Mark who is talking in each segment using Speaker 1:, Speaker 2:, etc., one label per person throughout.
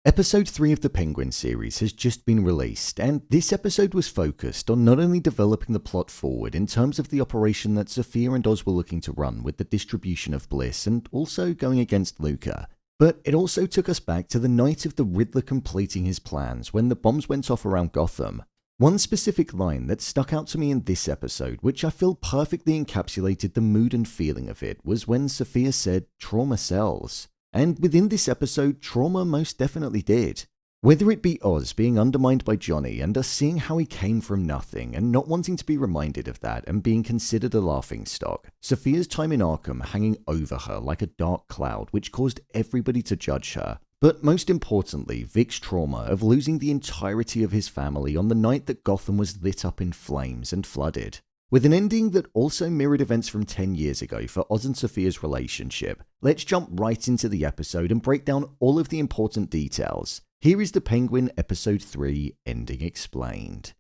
Speaker 1: Episode 3 of the Penguin series has just been released, and this episode was focused on not only developing the plot forward in terms of the operation that Sofia and Oz were looking to run with the distribution of bliss and also going against Luca, but it also took us back to the night of the Riddler completing his plans when the bombs went off around Gotham. One specific line that stuck out to me in this episode, which I feel perfectly encapsulated the mood and feeling of it, was when Sofia said, "Trauma sells." And within this episode, trauma most definitely did. Whether it be Oz being undermined by Johnny and us seeing how he came from nothing and not wanting to be reminded of that and being considered a laughingstock, Sofia's time in Arkham hanging over her like a dark cloud which caused everybody to judge her, but most importantly, Vic's trauma of losing the entirety of his family on the night that Gotham was lit up in flames and flooded. With an ending that also mirrored events from 10 years ago for Oz and Sofia's relationship, let's jump right into the episode and break down all of the important details. Here is the Penguin Episode 3 Ending Explained.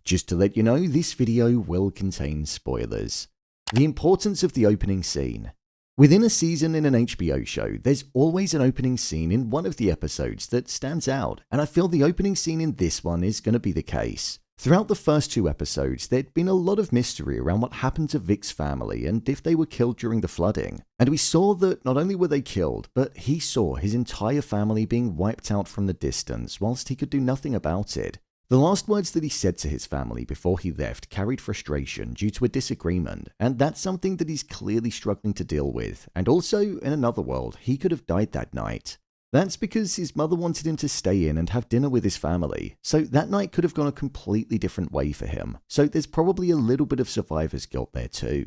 Speaker 1: Just to let you know, this video will contain spoilers. The importance of the opening scene. Within a season in an HBO show, there's always an opening scene in one of the episodes that stands out, and I feel the opening scene in this one is going to be the case. Throughout the first 2 episodes, there'd been a lot of mystery around what happened to Vic's family and if they were killed during the flooding. And we saw that not only were they killed, but he saw his entire family being wiped out from the distance whilst he could do nothing about it. The last words that he said to his family before he left carried frustration due to a disagreement, and that's something that he's clearly struggling to deal with. And also, in another world, he could have died that night. That's because his mother wanted him to stay in and have dinner with his family, so that night could have gone a completely different way for him, so there's probably a little bit of survivor's guilt there too.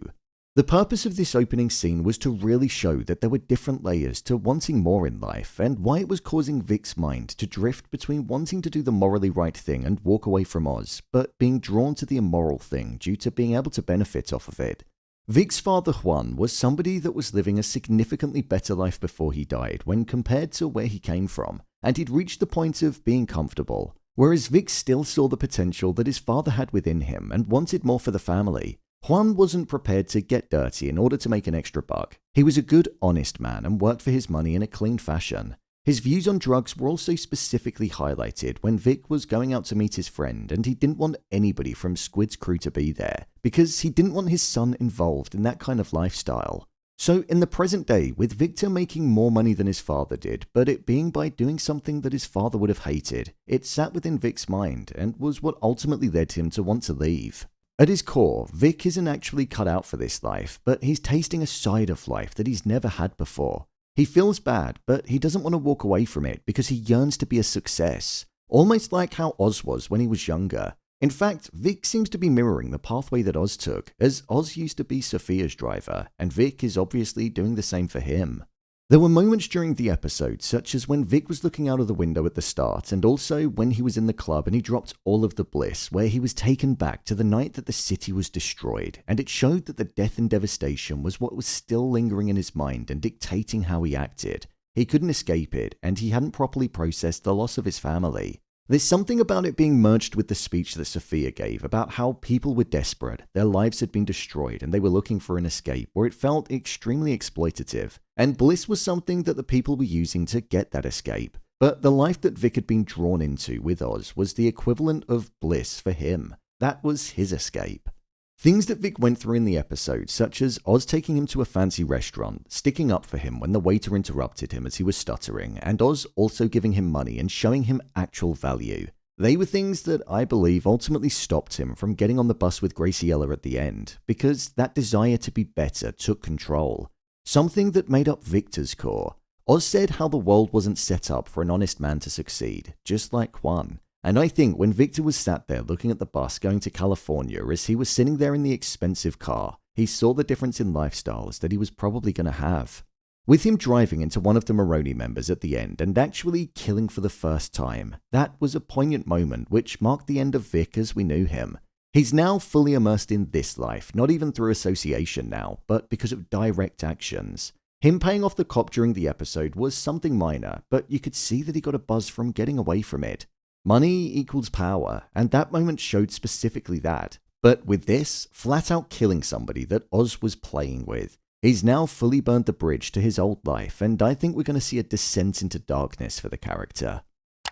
Speaker 1: The purpose of this opening scene was to really show that there were different layers to wanting more in life, and why it was causing Vic's mind to drift between wanting to do the morally right thing and walk away from Oz, but being drawn to the immoral thing due to being able to benefit off of it. Vic's father Juan was somebody that was living a significantly better life before he died when compared to where he came from, and he'd reached the point of being comfortable, whereas Vic still saw the potential that his father had within him and wanted more for the family. Juan wasn't prepared to get dirty in order to make an extra buck. He was a good, honest man and worked for his money in a clean fashion. His views on drugs were also specifically highlighted when Vic was going out to meet his friend, and he didn't want anybody from Squid's crew to be there, because he didn't want his son involved in that kind of lifestyle. So in the present day, with Victor making more money than his father did, but it being by doing something that his father would have hated, it sat within Vic's mind and was what ultimately led him to want to leave. At his core, Vic isn't actually cut out for this life, but he's tasting a side of life that he's never had before. He feels bad, but he doesn't want to walk away from it because he yearns to be a success, almost like how Oz was when he was younger. In fact, Vic seems to be mirroring the pathway that Oz took, as Oz used to be Sofia's driver, and Vic is obviously doing the same for him. There were moments during the episode, such as when Vic was looking out of the window at the start, and also when he was in the club and he dropped all of the bliss, where he was taken back to the night that the city was destroyed, and it showed that the death and devastation was what was still lingering in his mind and dictating how he acted. He couldn't escape it, and he hadn't properly processed the loss of his family. There's something about it being merged with the speech that Sofia gave about how people were desperate, their lives had been destroyed, and they were looking for an escape, where it felt extremely exploitative. And bliss was something that the people were using to get that escape. But the life that Vic had been drawn into with Oz was the equivalent of bliss for him. That was his escape. Things that Vic went through in the episode, such as Oz taking him to a fancy restaurant, sticking up for him when the waiter interrupted him as he was stuttering, and Oz also giving him money and showing him actual value. They were things that I believe ultimately stopped him from getting on the bus with Graciela at the end, because that desire to be better took control. Something that made up Victor's core. Oz said how the world wasn't set up for an honest man to succeed, just like Juan. And I think when Victor was sat there looking at the bus going to California as he was sitting there in the expensive car, he saw the difference in lifestyles that he was probably going to have. With him driving into one of the Maroni members at the end and actually killing for the first time, that was a poignant moment which marked the end of Vic as we knew him. He's now fully immersed in this life, not even through association now, but because of direct actions. Him paying off the cop during the episode was something minor, but you could see that he got a buzz from getting away from it. Money equals power, and that moment showed specifically that. But with this, flat out killing somebody that Oz was playing with. He's now fully burned the bridge to his old life, and I think we're going to see a descent into darkness for the character.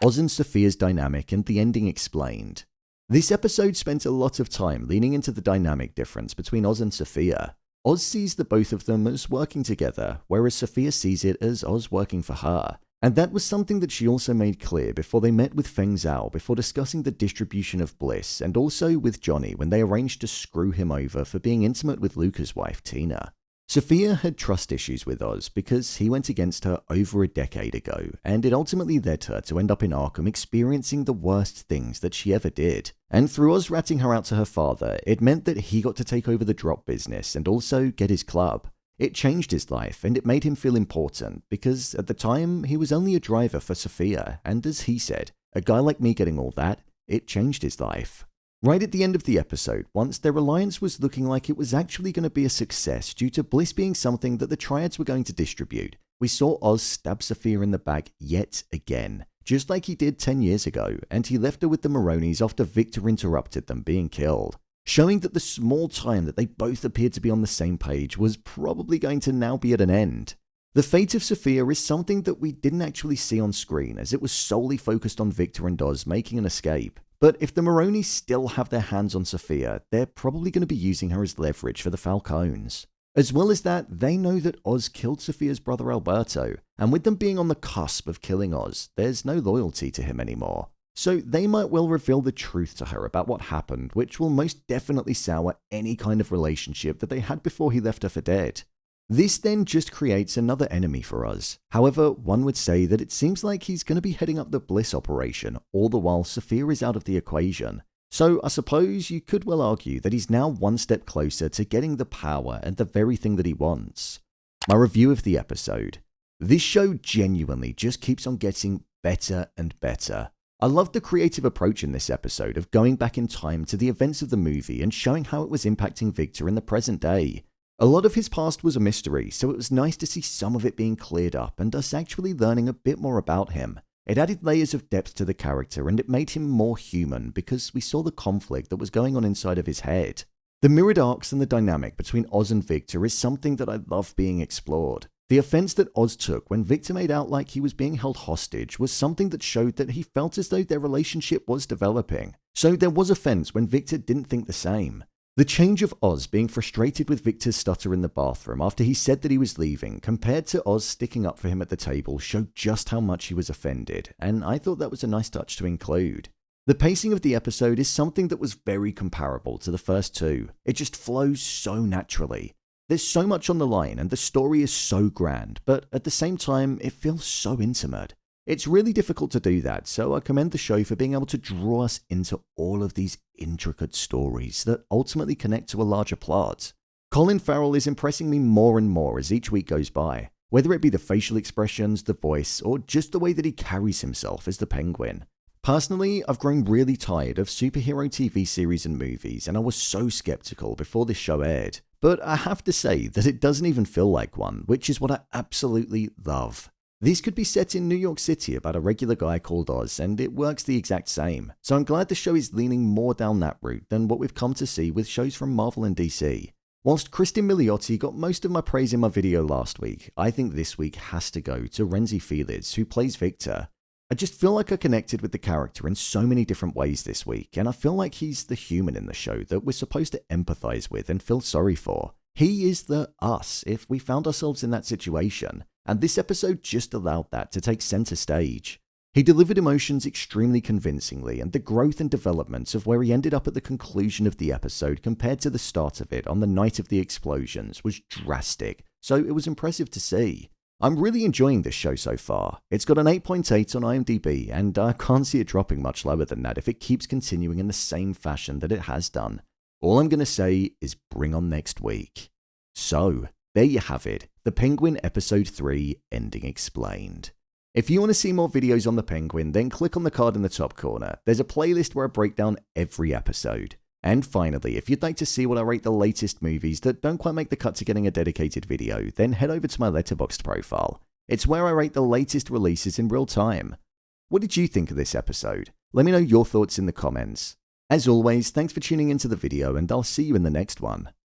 Speaker 1: Oz and Sofia's dynamic and the ending explained. This episode spent a lot of time leaning into the dynamic difference between Oz and Sofia. Oz sees the both of them as working together, whereas Sofia sees it as Oz working for her. And that was something that she also made clear before they met with Feng Zhao before discussing the distribution of bliss, and also with Johnny when they arranged to screw him over for being intimate with Luca's wife, Tina. Sofia had trust issues with Oz because he went against her over a decade ago, and it ultimately led her to end up in Arkham experiencing the worst things that she ever did. And through Oz ratting her out to her father, it meant that he got to take over the drop business and also get his club. It changed his life, and it made him feel important, because at the time, he was only a driver for Sofia, and as he said, a guy like me getting all that, it changed his life. Right at the end of the episode, once their alliance was looking like it was actually going to be a success due to bliss being something that the Triads were going to distribute, we saw Oz stab Sofia in the back yet again, just like he did 10 years ago, and he left her with the Maronis after Victor interrupted them being killed, showing that the small time that they both appeared to be on the same page was probably going to now be at an end. The fate of Sofia is something that we didn't actually see on screen, as it was solely focused on Victor and Oz making an escape. But if the Maronis still have their hands on Sofia, they're probably going to be using her as leverage for the Falcones. As well as that, they know that Oz killed Sofia's brother Alberto, and with them being on the cusp of killing Oz, there's no loyalty to him anymore. So they might well reveal the truth to her about what happened, which will most definitely sour any kind of relationship that they had before he left her for dead. This then just creates another enemy for us. However, one would say that it seems like he's going to be heading up the Bliss operation, all the while Sofia is out of the equation. So I suppose you could well argue that he's now one step closer to getting the power and the very thing that he wants. My review of the episode. This show genuinely just keeps on getting better and better. I loved the creative approach in this episode of going back in time to the events of the movie and showing how it was impacting Victor in the present day. A lot of his past was a mystery, so it was nice to see some of it being cleared up and us actually learning a bit more about him. It added layers of depth to the character and it made him more human because we saw the conflict that was going on inside of his head. The mirrored arcs and the dynamic between Oz and Victor is something that I love being explored. The offense that Oz took when Victor made out like he was being held hostage was something that showed that he felt as though their relationship was developing. So there was offense when Victor didn't think the same. The change of Oz being frustrated with Victor's stutter in the bathroom after he said that he was leaving compared to Oz sticking up for him at the table showed just how much he was offended, and I thought that was a nice touch to include. The pacing of the episode is something that was very comparable to the first two. It just flows so naturally. There's so much on the line and the story is so grand, but at the same time, it feels so intimate. It's really difficult to do that, so I commend the show for being able to draw us into all of these intricate stories that ultimately connect to a larger plot. Colin Farell is impressing me more and more as each week goes by, whether it be the facial expressions, the voice, or just the way that he carries himself as the Penguin. Personally, I've grown really tired of superhero TV series and movies, and I was so skeptical before this show aired. But I have to say that it doesn't even feel like one, which is what I absolutely love. This could be set in New York City about a regular guy called Oz, and it works the exact same. So I'm glad the show is leaning more down that route than what we've come to see with shows from Marvel and DC. Whilst Cristin Milioti got most of my praise in my video last week, I think this week has to go to Renzi Felix, who plays Victor. I just feel like I connected with the character in so many different ways this week, and I feel like he's the human in the show that we're supposed to empathize with and feel sorry for. He is the us if we found ourselves in that situation, and this episode just allowed that to take center stage. He delivered emotions extremely convincingly, and the growth and development of where he ended up at the conclusion of the episode compared to the start of it on the night of the explosions was drastic, so it was impressive to see. I'm really enjoying this show so far. It's got an 8.8 on IMDb, and I can't see it dropping much lower than that if it keeps continuing in the same fashion that it has done. All I'm going to say is bring on next week. So, there you have it, The Penguin Episode 3 Ending Explained. If you want to see more videos on The Penguin, then click on the card in the top corner. There's a playlist where I break down every episode. And finally, if you'd like to see what I rate the latest movies that don't quite make the cut to getting a dedicated video, then head over to my Letterboxd profile. It's where I rate the latest releases in real time. What did you think of this episode? Let me know your thoughts in the comments. As always, thanks for tuning into the video, and I'll see you in the next one.